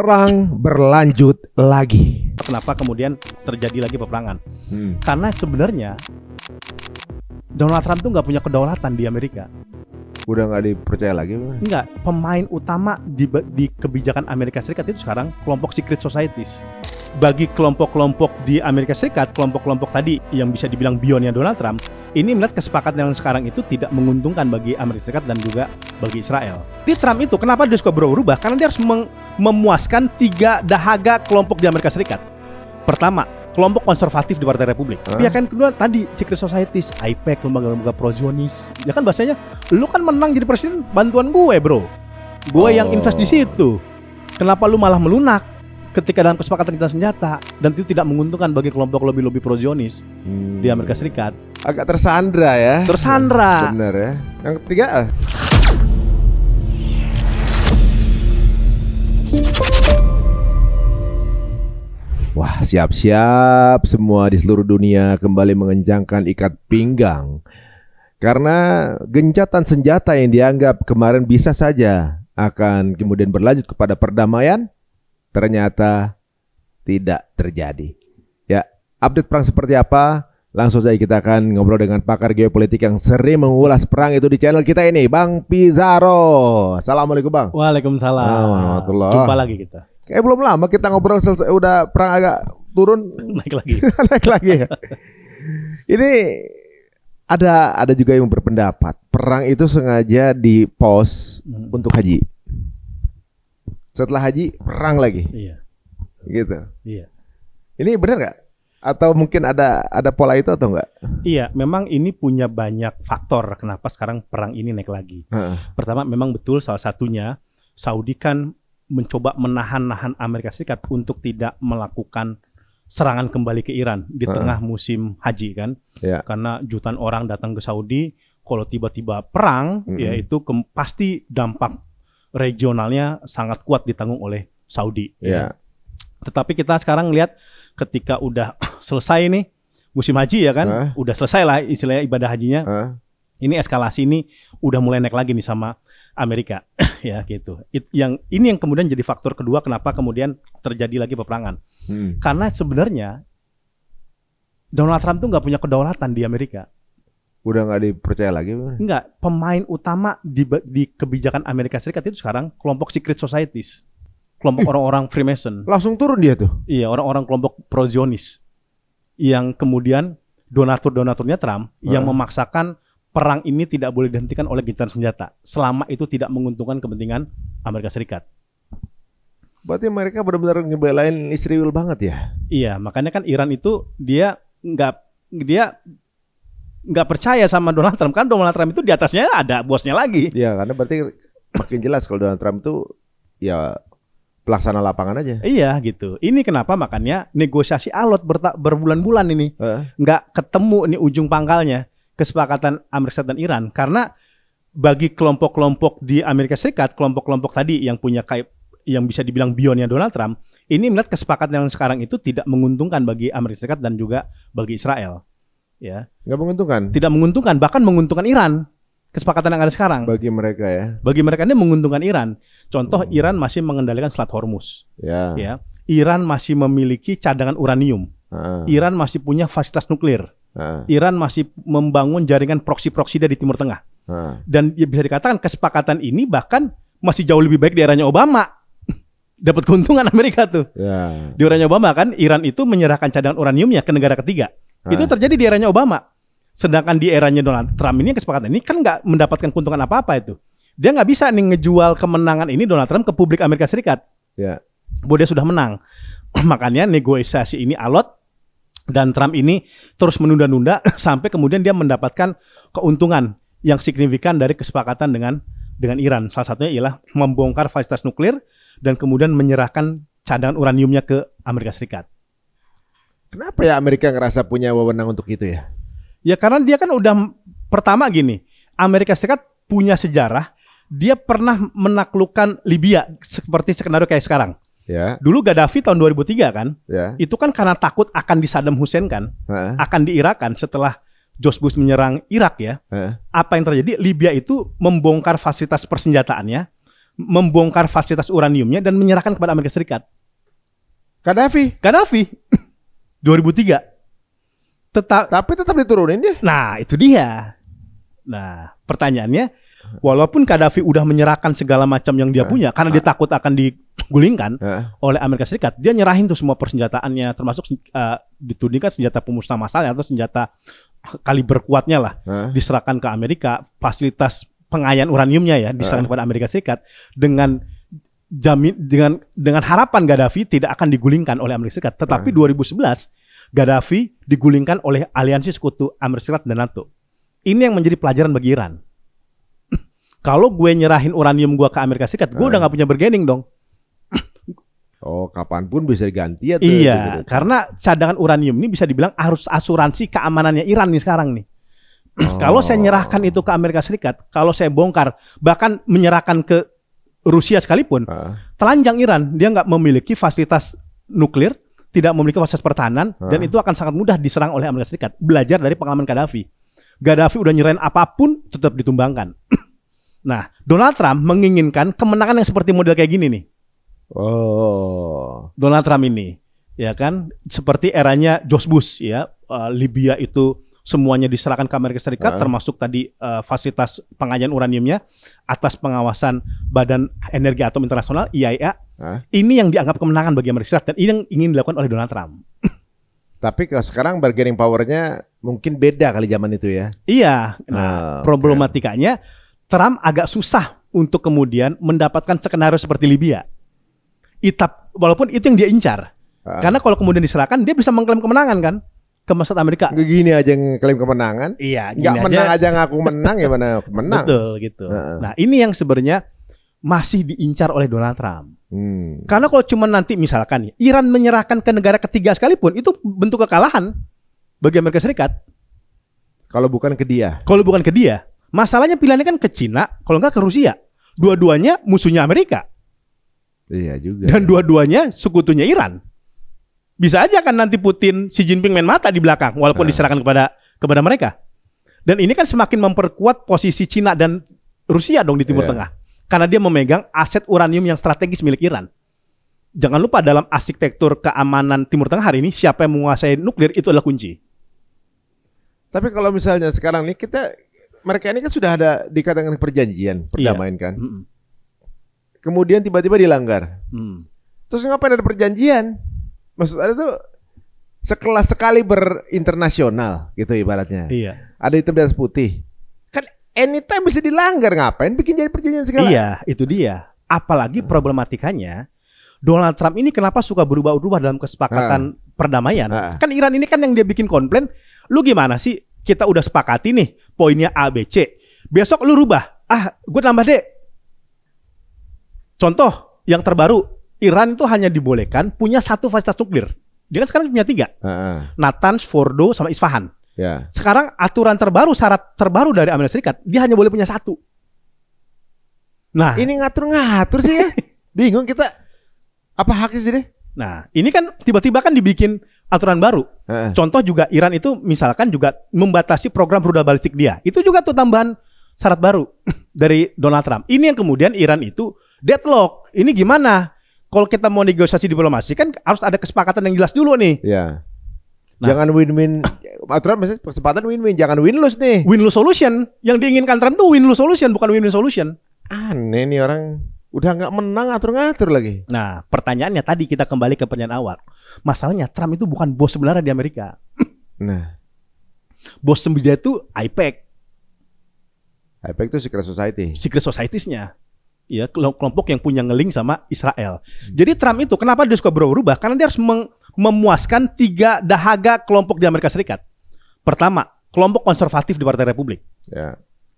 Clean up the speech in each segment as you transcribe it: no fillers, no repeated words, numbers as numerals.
Perang berlanjut lagi. Kenapa kemudian terjadi lagi peperangan? Karena sebenarnya Donald Trump tuh nggak punya kedaulatan di Amerika. Udah nggak dipercaya lagi? Nggak, pemain utama di kebijakan Amerika Serikat itu sekarang kelompok secret societies. Bagi kelompok-kelompok di Amerika Serikat, kelompok-kelompok tadi yang bisa dibilang bionnya Donald Trump, ini melihat kesepakatan yang sekarang itu tidak menguntungkan bagi Amerika Serikat dan juga bagi Israel. Di Trump itu, kenapa dia suka berubah? Karena dia harus memuaskan 3 dahaga kelompok di Amerika Serikat. Pertama, kelompok konservatif di Partai Republik. Pihak yang kedua tadi secret societies, IPAC, lembaga-lembaga pro-Zionis. Ya kan bahasanya, lu kan menang jadi presiden bantuan gue, bro. Gue yang invest di situ. Kenapa lu malah melunak ketika dalam kesepakatan kita senjata dan itu tidak menguntungkan bagi kelompok lobby-lobby pro-Zionis di Amerika Serikat? Agak tersandra ya. Tersandra. Benar ya. Yang ketiga, wah, siap-siap semua di seluruh dunia kembali mengencangkan ikat pinggang. Karena gencatan senjata yang dianggap kemarin bisa saja akan kemudian berlanjut kepada perdamaian, ternyata tidak terjadi. Ya, update perang seperti apa? Langsung saja kita akan ngobrol dengan pakar geopolitik yang sering mengulas perang itu di channel kita ini, Bang Pizarro. Assalamualaikum, Bang. Waalaikumsalam. Warahmatullahi. Jumpa lagi kita. Kayak belum lama kita ngobrol selesai, udah perang agak turun Naik lagi. naik lagi ya. Ini ada juga yang berpendapat perang itu sengaja di-pause untuk haji. Setelah haji perang lagi. Iya. Gitu. Iya. Ini benar nggak? Atau mungkin ada pola itu atau enggak? Iya, memang ini punya banyak faktor kenapa sekarang perang ini naik lagi. Pertama, memang betul salah satunya Saudi kan mencoba menahan Amerika Serikat untuk tidak melakukan serangan kembali ke Iran di tengah musim haji kan. Ya. Karena jutaan orang datang ke Saudi, kalau tiba-tiba perang, ya itu pasti dampak regionalnya sangat kuat ditanggung oleh Saudi. Ya. Tetapi kita sekarang lihat ketika udah selesai nih musim haji ya kan, udah selesai lah istilahnya ibadah hajinya. Ini eskalasi ini udah mulai naik lagi nih sama Amerika ya gitu. Ini yang kemudian jadi faktor kedua kenapa kemudian terjadi lagi peperangan. Karena sebenarnya Donald Trump tuh nggak punya kedaulatan di Amerika. Udah nggak dipercaya lagi? Nggak, pemain utama di kebijakan Amerika Serikat itu sekarang kelompok secret societies. Kelompok orang-orang Freemason. Langsung turun dia tuh? Iya, orang-orang kelompok pro-Zionis. Yang kemudian donaturnya Trump yang memaksakan perang ini tidak boleh dihentikan oleh gencatan senjata selama itu tidak menguntungkan kepentingan Amerika Serikat. Berarti mereka benar-benar ngebelain Israel banget ya? Iya, makanya kan Iran itu dia nggak percaya sama Donald Trump. Kan Donald Trump itu di atasnya ada bosnya lagi. Iya, karena berarti makin jelas kalau Donald Trump itu ya pelaksana lapangan aja. Iya gitu. Ini kenapa makanya negosiasi alot berbulan-bulan ini nggak ketemu nih ujung pangkalnya kesepakatan Amerika Serikat dan Iran. Karena bagi kelompok-kelompok di Amerika Serikat, kelompok-kelompok tadi yang punya yang bisa dibilang bionnya Donald Trump, ini melihat kesepakatan yang sekarang itu tidak menguntungkan bagi Amerika Serikat dan juga bagi Israel. Ya. Nggak menguntungkan? Tidak menguntungkan, bahkan menguntungkan Iran. Kesepakatan yang ada sekarang. Bagi mereka ya. Bagi mereka ini menguntungkan Iran. Contoh Iran masih mengendalikan Selat Hormuz. Ya. Iran masih memiliki cadangan uranium. Iran masih punya fasilitas nuklir. Iran masih membangun jaringan proksi-proksi di Timur Tengah. Dan bisa dikatakan kesepakatan ini bahkan masih jauh lebih baik di eranya Obama. Dapat keuntungan Amerika tuh. Ya. Di eranya Obama kan Iran itu menyerahkan cadangan uraniumnya ke negara ketiga. Itu terjadi di eranya Obama. Sedangkan di eranya Donald Trump ini kesepakatan ini kan nggak mendapatkan keuntungan apa-apa itu. Dia nggak bisa nih ngejual kemenangan ini Donald Trump ke publik Amerika Serikat. Ya. Bahwa dia sudah menang. Makanya negosiasi ini alot dan Trump ini terus menunda-nunda sampai kemudian dia mendapatkan keuntungan yang signifikan dari kesepakatan dengan Iran. Salah satunya ialah membongkar fasilitas nuklir dan kemudian menyerahkan cadangan uraniumnya ke Amerika Serikat. Kenapa ya Amerika ngerasa punya wewenang untuk itu ya? Ya karena dia kan udah pertama gini, Amerika Serikat punya sejarah, dia pernah menaklukkan Libya seperti skenario kayak sekarang. Ya. Dulu Gaddafi tahun 2003 kan, itu kan karena takut akan di Saddam Hussein kan, akan diirakan setelah George Bush menyerang Irak ya. Apa yang terjadi? Libya itu membongkar fasilitas persenjataannya, membongkar fasilitas uraniumnya dan menyerahkan kepada Amerika Serikat. Gaddafi. 2003. Tapi tetap diturunin dia. Nah, itu dia. Nah, pertanyaannya, walaupun Gaddafi udah menyerahkan segala macam yang dia punya karena dia takut akan digulingkan oleh Amerika Serikat, dia nyerahin tuh semua persenjataannya, termasuk ditudingkan senjata pemusnah massal atau senjata kaliber kuatnya lah, diserahkan ke Amerika, fasilitas pengayaan uraniumnya ya diserahkan kepada Amerika Serikat dengan harapan Gaddafi tidak akan digulingkan oleh Amerika Serikat. Tetapi 2011 Gaddafi digulingkan oleh aliansi sekutu Amerika Serikat dan NATO. Ini yang menjadi pelajaran bagi Iran. Kalau gue nyerahin uranium gue ke Amerika Serikat, gue udah gak punya bargaining dong. Oh, kapanpun bisa diganti ya tuh. Iya, karena cadangan uranium ini bisa dibilang harus asuransi keamanannya Iran nih sekarang nih. Kalau saya nyerahkan itu ke Amerika Serikat, kalau saya bongkar, bahkan menyerahkan ke Rusia sekalipun, telanjang Iran, dia nggak memiliki fasilitas nuklir, tidak memiliki fasilitas pertahanan, dan itu akan sangat mudah diserang oleh Amerika Serikat. Belajar dari pengalaman Gaddafi. Gaddafi udah nyerahin apapun, tetap ditumbangkan. Nah, Donald Trump menginginkan kemenangan yang seperti model kayak gini nih. Donald Trump ini, ya kan, seperti eranya George Bush, ya, Libya itu semuanya diserahkan ke Amerika Serikat, termasuk tadi fasilitas pengayaan uraniumnya atas pengawasan Badan Energi Atom Internasional (IAEA). Ini yang dianggap kemenangan bagi Amerika Serikat dan ini yang ingin dilakukan oleh Donald Trump. Tapi sekarang bargaining powernya mungkin beda kali zaman itu ya. Iya. Nah, problematikanya Trump agak susah untuk kemudian mendapatkan skenario seperti Libya. Walaupun itu yang dia incar. Karena kalau kemudian diserahkan, dia bisa mengklaim kemenangan kan ke masyarakat Amerika. Gini aja ngeklaim kemenangan. Iya. Nggak menang aja ngaku menang, ya mana menang. Betul gitu. Nah, ini yang sebenarnya masih diincar oleh Donald Trump. Karena kalau cuma nanti misalkan Iran menyerahkan ke negara ketiga sekalipun, itu bentuk kekalahan bagi Amerika Serikat. Kalau bukan ke dia. Kalau bukan ke dia. Masalahnya pilihannya kan ke Cina, kalau nggak ke Rusia. Dua-duanya musuhnya Amerika. Iya juga. Dan dua-duanya sekutunya Iran. Bisa aja kan nanti Putin, Xi Jinping main mata di belakang, walaupun diserahkan kepada mereka. Dan ini kan semakin memperkuat posisi Cina dan Rusia dong di Timur Tengah. Karena dia memegang aset uranium yang strategis milik Iran. Jangan lupa dalam arsitektur keamanan Timur Tengah hari ini, siapa yang menguasai nuklir itu adalah kunci. Tapi kalau misalnya sekarang nih mereka ini kan sudah ada dikatakan perjanjian perdamaian kan. Kemudian tiba-tiba dilanggar. Terus ngapain ada perjanjian? Maksud ada tuh sekelas sekali berinternasional gitu ibaratnya. Iya. Ada hitam di atas putih. Kan anytime bisa dilanggar, ngapain bikin jadi perjanjian segala? Iya, itu dia. Apalagi problematikanya Donald Trump ini kenapa suka berubah-ubah dalam kesepakatan perdamaian? Kan Iran ini kan yang dia bikin komplain, lu gimana sih? Kita udah sepakati nih poinnya A, B, C. Besok lu rubah. Gue tambah D. Contoh yang terbaru, Iran itu hanya dibolehkan punya satu fasilitas nuklir. Dia kan sekarang punya 3. Natanz, Fordo, sama Isfahan. Sekarang aturan terbaru, syarat terbaru dari Amerika Serikat, dia hanya boleh punya 1. Nah, ini ngatur-ngatur sih ya. Bingung kita. Apa haknya sih deh? Nah, ini kan tiba-tiba kan dibikin aturan baru. Contoh juga Iran itu misalkan juga membatasi program rudal balistik dia. Itu juga tuh tambahan syarat baru dari Donald Trump. Ini yang kemudian Iran itu deadlock. Ini gimana? Kalau kita mau negosiasi diplomasi kan harus ada kesepakatan yang jelas dulu nih. Iya. Jangan win-win. Aturan maksudnya kesempatan win-win, jangan win-lose nih. Win-lose solution. Yang diinginkan Trump tuh win-lose solution, bukan win-win solution. Aneh nih orang. Udah nggak menang ngatur-ngatur lagi. Nah, pertanyaannya tadi kita kembali ke pertanyaan awal. Masalahnya Trump itu bukan bos sebenarnya di Amerika. Nah, bos sebenarnya itu IPEC. IPEC itu secret society. Secret societies-nya. Ya, kelompok yang punya ngeling sama Israel. Jadi Trump itu kenapa dia suka berubah? Karena dia harus memuaskan 3 dahaga kelompok di Amerika Serikat. Pertama, kelompok konservatif di Partai Republik.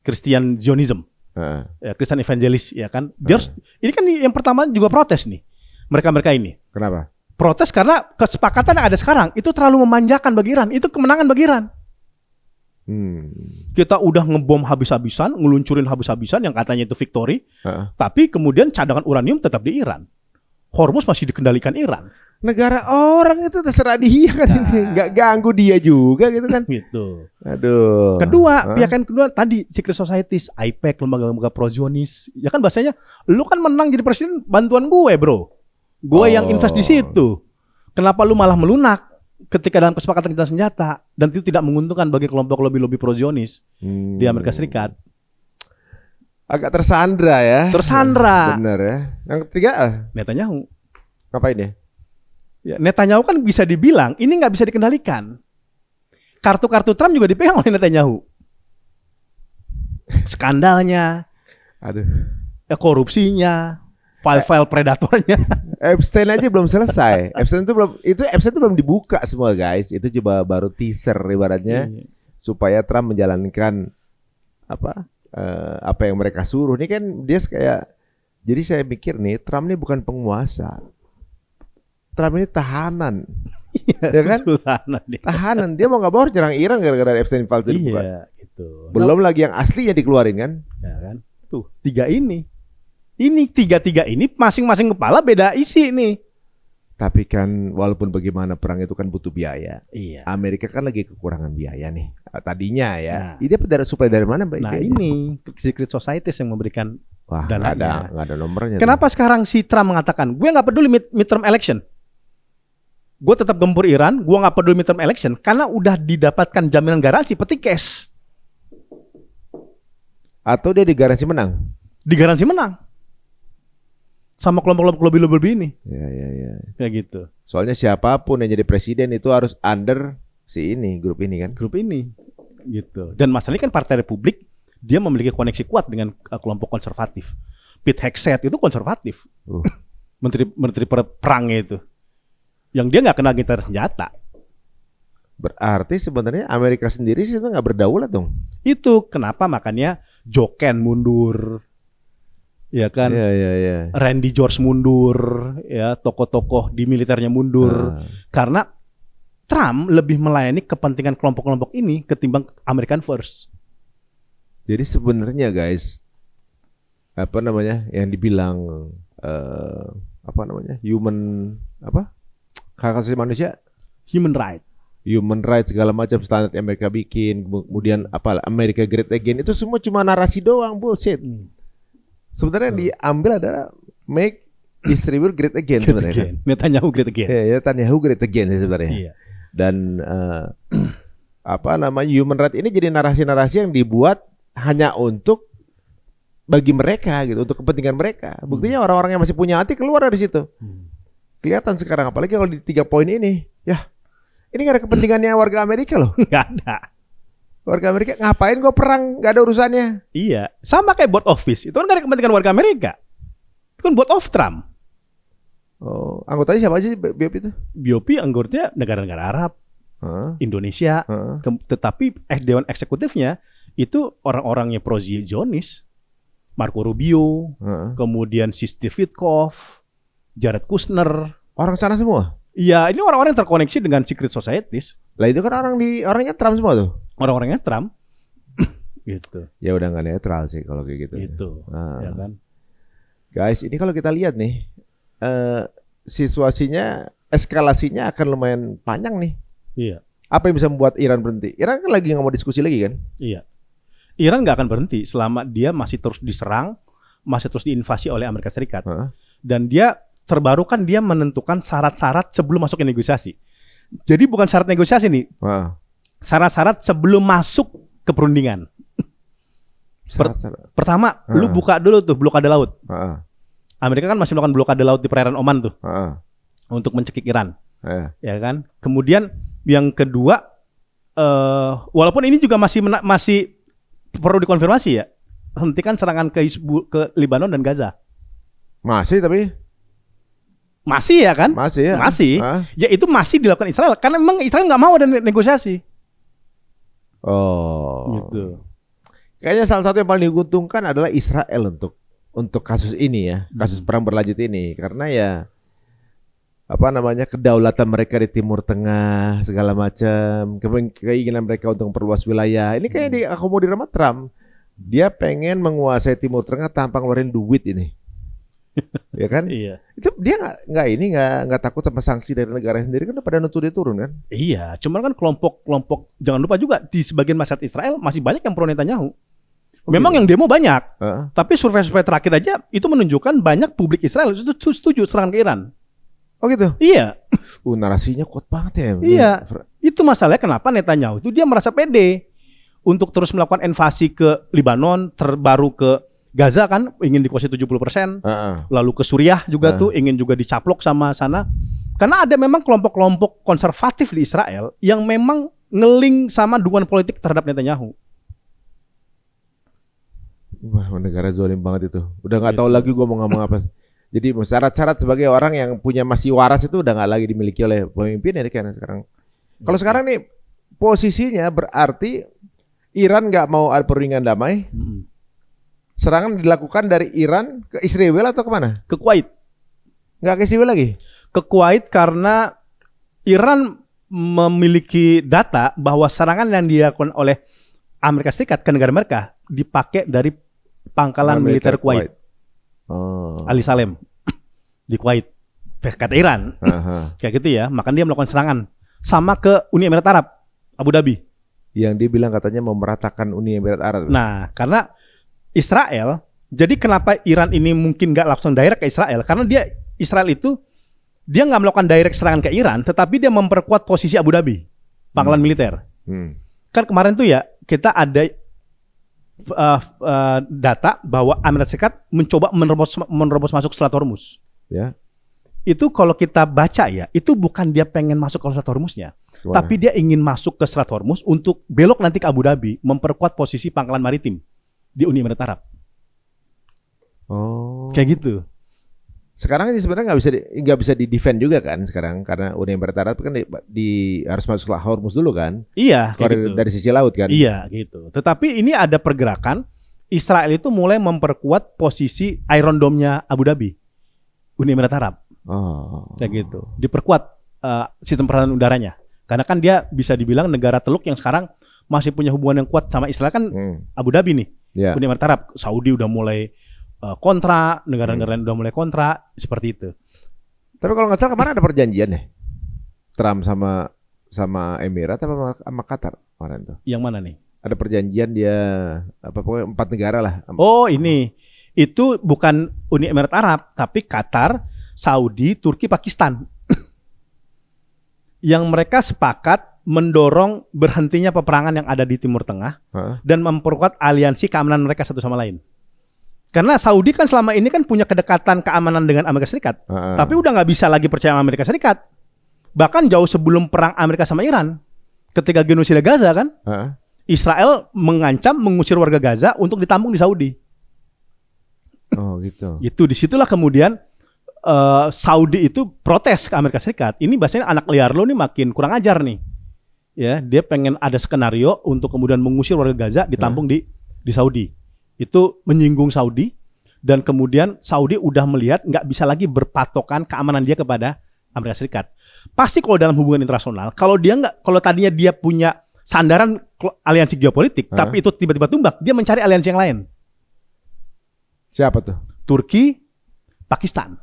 Christian Zionism. Kristen evangelis, ya kan. Dia harus, ini kan yang pertama juga protes nih. Mereka ini. Kenapa? Protes karena kesepakatan yang ada sekarang itu terlalu memanjakan bagi Iran. Itu kemenangan bagi Iran. Kita udah ngebom habis-habisan, ngeluncurin habis-habisan yang katanya itu victory. Tapi kemudian cadangan uranium tetap di Iran. Hormuz masih dikendalikan Iran. negara orang itu terserah dia kan, nggak ganggu dia juga gitu kan. Gitu. Aduh. Kedua, pihak yang kedua tadi secret societies, IPAC, lembaga-lembaga pro-Zionis. Ya kan bahasanya, lu kan menang jadi presiden bantuan gue, bro. Gue yang invest di situ. Kenapa lu malah melunak ketika dalam kesepakatan kita senjata dan itu tidak menguntungkan bagi kelompok lobby-lobby pro-Zionis di Amerika Serikat? Agak tersandra ya. Tersandra. Bener ya. Yang ketiga, Netanyahu. ngapain dia? Ya, Netanyahu kan bisa dibilang ini nggak bisa dikendalikan. Kartu-kartu Trump juga dipegang oleh Netanyahu. Skandalnya, Aduh. korupsinya, file-file predatornya. Epstein aja belum selesai. Epstein itu belum dibuka semua guys. Itu coba baru teaser ibaratnya supaya Trump menjalankan apa yang mereka suruh. Ini kan dia kayak, jadi saya mikir nih, Trump ini bukan penguasa. Trump ini tahanan. Ya kan? Tahanan. Dia mau nggak mau harus nyerang Iran gara-gara Epstein Files itu bukan. Gitu. Belum lagi yang aslinya dikeluarin kan? Ya kan? Tuh, tiga ini. Ini tiga ini masing-masing kepala beda isi nih. Tapi kan walaupun bagaimana perang itu kan butuh biaya. Iya. Amerika kan lagi kekurangan biaya nih. Tadinya ya. Nah. Dia supply dari mana Mbak? Nah ini secret societies yang memberikan dananya. Nggak ada nomornya. Kenapa sekarang si Trump mengatakan, gue nggak peduli midterm election. Gue tetap gempur Iran, gue nggak peduli midterm election karena udah didapatkan jaminan garansi peti cash. Atau dia digaransi menang? Digaransi menang. Sama kelompok-kelompok lobby ini. Ya. Kayak gitu. Soalnya siapapun yang jadi presiden itu harus under grup ini kan? Grup ini. Gitu. Dan masalahnya kan Partai Republik dia memiliki koneksi kuat dengan kelompok konservatif. Pete Hegseth itu konservatif. Menteri perangnya itu. Yang dia nggak kena gitar senjata. Berarti sebenarnya Amerika sendiri sih nggak berdaulat dong. Itu kenapa makanya Joe Ken mundur, ya kan? Iya. Randy George mundur, ya tokoh-tokoh di militernya mundur, karena Trump lebih melayani kepentingan kelompok-kelompok ini ketimbang American First. Jadi sebenarnya guys, yang dibilang human hak asasi manusia, human right segala macam standar yang mereka bikin, kemudian America Great Again, itu semua cuma narasi doang, bullshit. Sebenarnya yang diambil adalah make Israel great again sebenarnya. Netanyahu great again. Ya, Netanyahu great again sebenarnya. Iya. Dan human right ini jadi narasi-narasi yang dibuat hanya untuk bagi mereka gitu, untuk kepentingan mereka. Buktinya orang-orang yang masih punya hati keluar dari situ. Kelihatan sekarang, apalagi kalau di 3 poin ini. Ya, ini gak ada kepentingannya warga Amerika loh. Gak ada. Warga Amerika ngapain gue perang, gak ada urusannya. Iya, sama kayak board office. Itu kan gak ada kepentingan warga Amerika. Itu kan board of Trump. Oh, anggotanya siapa aja sih BOP itu? BOP anggotanya negara-negara Arab, Indonesia, tetapi Dewan Eksekutifnya itu orang-orangnya pro-Zionis. Marco Rubio, kemudian si Steve Witkoff, Jared Kushner. Orang sana semua? Iya, ini orang-orang yang terkoneksi dengan secret societies. Lah itu kan orangnya Trump semua tuh. Orang-orangnya Trump. Gitu. Ya udah nggak netral sih kalau kayak gitu. Gitu. Ya kan? Guys, ini kalau kita lihat nih, situasinya, eskalasinya akan lumayan panjang nih. Iya. Apa yang bisa membuat Iran berhenti? Iran kan lagi nggak mau diskusi lagi kan? Iya. Iran nggak akan berhenti selama dia masih terus diserang, masih terus diinvasi oleh Amerika Serikat. Dan dia terbaru kan dia menentukan syarat-syarat sebelum masuk ke negosiasi. Jadi bukan syarat negosiasi nih. Syarat-syarat sebelum masuk ke perundingan. Pertama, lu buka dulu tuh blokade laut. Amerika kan masih melakukan blokade laut di perairan Oman tuh. Untuk mencekik Iran. Ya kan? Kemudian yang kedua, walaupun ini juga masih perlu dikonfirmasi ya. Hentikan serangan ke Lebanon dan Gaza. Masih tapi? Masih ya kan? Masih ya. Masih. Ya itu masih dilakukan Israel. Karena memang Israel nggak mau ada negosiasi. Oh. Gitu. Kayaknya salah satu yang paling diuntungkan adalah Israel untuk kasus ini ya. Kasus perang berlanjut ini. Karena ya kedaulatan mereka di Timur Tengah segala macam, keinginan mereka untuk memperluas wilayah. Ini kayaknya diakomodir sama Trump. Dia pengen menguasai Timur Tengah tanpa ngeluarin duit ini. Ya kan? Iya. Itu dia nggak takut sama sanksi dari negara sendiri kan udah pada nuntut dia turun kan? Iya, cuman kan kelompok jangan lupa juga di sebagian masyarakat Israel masih banyak yang pro Netanyahu. Memang yang demo banyak, tapi survei-survei terakhir aja itu menunjukkan banyak publik Israel itu setuju serangan ke Iran. Oh gitu? Iya. Narasinya kuat banget ya. Iya. Itu masalahnya kenapa Netanyahu itu dia merasa pede untuk terus melakukan invasi ke Libanon, terbaru ke Gaza kan ingin dikuasai 70%, lalu ke Suriah juga tuh ingin juga dicaplok sama sana. Karena ada memang kelompok-kelompok konservatif di Israel yang memang ngeling sama dukungan politik terhadap Netanyahu. Wah, negara zolim banget itu. Udah nggak tahu lagi gue mau ngomong apa. Jadi syarat-syarat sebagai orang yang punya masih waras itu udah nggak lagi dimiliki oleh pemimpin ya kan sekarang. Kalau sekarang nih posisinya berarti Iran nggak mau ada perundingan damai. Serangan dilakukan dari Iran ke Israel atau kemana? Ke Kuwait. Nggak ke Israel lagi? Ke Kuwait karena Iran memiliki data bahwa serangan yang dilakukan oleh Amerika Serikat ke negara mereka dipakai dari pangkalan militer Kuwait. Ali Salem di Kuwait. Kata Iran. Kayak gitu ya. Makanya dia melakukan serangan. Sama ke Uni Emirat Arab, Abu Dhabi. Yang dia bilang katanya mau meratakan Uni Emirat Arab. Nah, karena Israel, jadi kenapa Iran ini mungkin nggak langsung direct ke Israel? Karena Israel itu dia nggak melakukan direct serangan ke Iran, tetapi dia memperkuat posisi Abu Dhabi, pangkalan militer. Kan kemarin tuh ya kita ada data bahwa Amerika Serikat mencoba menerobos masuk Selat Hormuz. Ya. Itu kalau kita baca ya, itu bukan dia pengen masuk ke Selat Hormuznya, tapi dia ingin masuk ke Selat Hormuz untuk belok nanti ke Abu Dhabi, memperkuat posisi pangkalan maritim di Uni Emirat Arab. Kayak gitu. Sekarang ini sebenarnya nggak bisa di defend juga kan sekarang karena Uni Emirat Arab kan harus masuk Selat Hormuz dulu kan? Iya. Gitu. Dari sisi laut kan? Iya gitu. Tetapi ini ada pergerakan Israel itu mulai memperkuat posisi Iron Dome-nya Abu Dhabi, Uni Emirat Arab. Kayak gitu. Diperkuat sistem pertahanan udaranya. Karena kan dia bisa dibilang negara teluk yang sekarang masih punya hubungan yang kuat sama Israel kan Abu Dhabi nih. Yeah. Uni Emirat Arab, Saudi udah mulai kontra, negara-negara udah mulai kontra, seperti itu. Tapi kalau nggak salah kemarin ada perjanjian ya, Trump sama Emirat apa sama Qatar kemarin tuh. Yang mana nih? Ada perjanjian dia pokoknya 4 negara lah. Oh ini, itu bukan Uni Emirat Arab, tapi Qatar, Saudi, Turki, Pakistan. Yang mereka sepakat mendorong berhentinya peperangan yang ada di Timur Tengah dan memperkuat aliansi keamanan mereka satu sama lain. Karena Saudi kan selama ini kan punya kedekatan keamanan dengan Amerika Serikat, tapi udah nggak bisa lagi percaya sama Amerika Serikat. Bahkan jauh sebelum perang Amerika sama Iran, ketika genosida Gaza kan, Israel mengancam mengusir warga Gaza untuk ditampung di Saudi. Oh gitu. Itu disitulah kemudian Saudi itu protes ke Amerika Serikat. Ini bahasanya anak liar lo nih makin kurang ajar nih. Ya, dia pengen ada skenario untuk kemudian mengusir warga Gaza ditampung di Saudi. Itu menyinggung Saudi dan kemudian Saudi udah melihat nggak bisa lagi berpatokan keamanan dia kepada Amerika Serikat. Pasti kalau dalam hubungan internasional, kalau tadinya dia punya sandaran aliansi geopolitik, tapi itu tiba-tiba tumbang, dia mencari aliansi yang lain. Siapa tuh? Turki, Pakistan.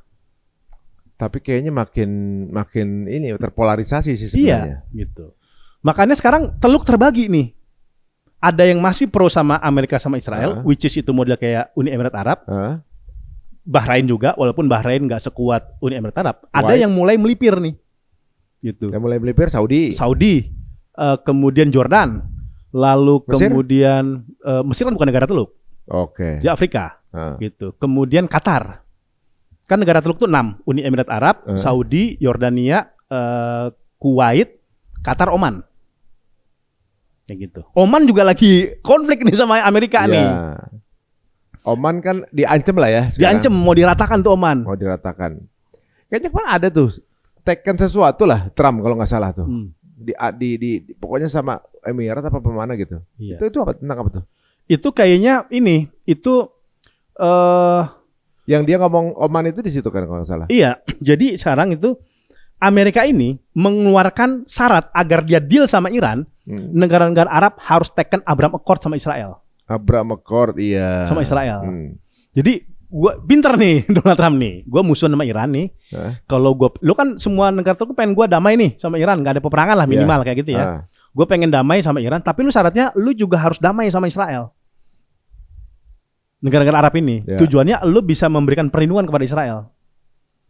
Tapi kayaknya makin ini terpolarisasi sih sebenarnya. Iya, gitu. Makanya sekarang teluk terbagi nih. Ada yang masih pro sama Amerika sama Israel, which is itu model kayak Uni Emirat Arab. Bahrain juga, walaupun Bahrain nggak sekuat Uni Emirat Arab. Ada yang mulai melipir nih. Gitu. Yang mulai melipir Saudi. Kemudian Jordan. Lalu Mesir? kemudian Mesir kan bukan negara teluk. Oke. Di Afrika. Gitu. Kemudian Qatar. Kan negara teluk tuh 6. Uni Emirat Arab, Saudi, Yordania, Kuwait, Qatar, Oman. Kayak gitu. Oman juga lagi konflik nih sama Amerika nih. Oman kan diancam lah ya. Diancam mau diratakan tuh Oman. Mau diratakan. Kayaknya kan ada tuh teken sesuatu lah Trump kalau nggak salah tuh. Pokoknya sama Emirat apa pemana gitu. Iya. Itu apa tentang apa tuh? Itu kayaknya yang dia ngomong Oman itu di situ kan kalau nggak salah. Iya. Jadi sekarang itu Amerika ini mengeluarkan syarat agar dia deal sama Iran, negara-negara Arab harus taken Abraham Accord sama Israel. Abraham Accord, iya. Sama Israel. Jadi Gua pinter nih Donald Trump nih. Gua musuh sama Iran nih. Kalau lu kan semua negara tuh pengen gua damai nih sama Iran, nggak ada peperangan lah minimal kayak gitu ya. Gue pengen damai sama Iran, tapi lu syaratnya lu juga harus damai sama Israel. Negara-negara Arab ini tujuannya lu bisa memberikan perlindungan kepada Israel.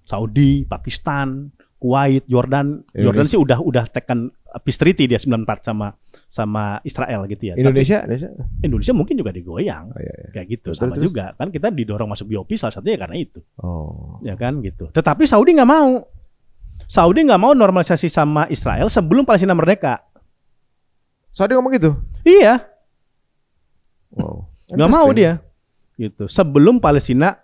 Saudi, Pakistan, Kuwait, Jordan. Jordan sih udah tekan peace treaty dia 94 sama Israel gitu ya. Indonesia mungkin juga digoyang. Kayak gitu. Betul, sama terus juga kan kita didorong masuk BOP salah satunya karena itu. Ya kan gitu. Tetapi Saudi nggak mau. Saudi nggak mau normalisasi sama Israel sebelum Palestina merdeka. Saudi ngomong gitu? Iya. Nggak mau dia. Gitu. Sebelum Palestina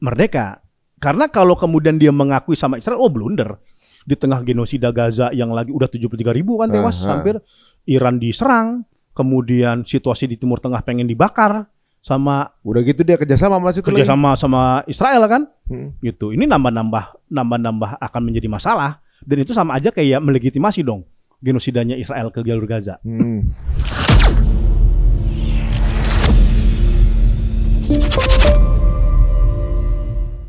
merdeka. Karena kalau kemudian dia mengakui sama Israel, blunder. Di tengah genosida Gaza yang lagi udah 73.000 kan tewas, hampir Iran diserang, kemudian situasi di Timur Tengah pengen dibakar sama udah gitu dia kerjasama sama Israel kan, gitu. Ini nambah akan menjadi masalah dan itu sama aja kayak melegitimasi dong genosidanya Israel ke jalur Gaza.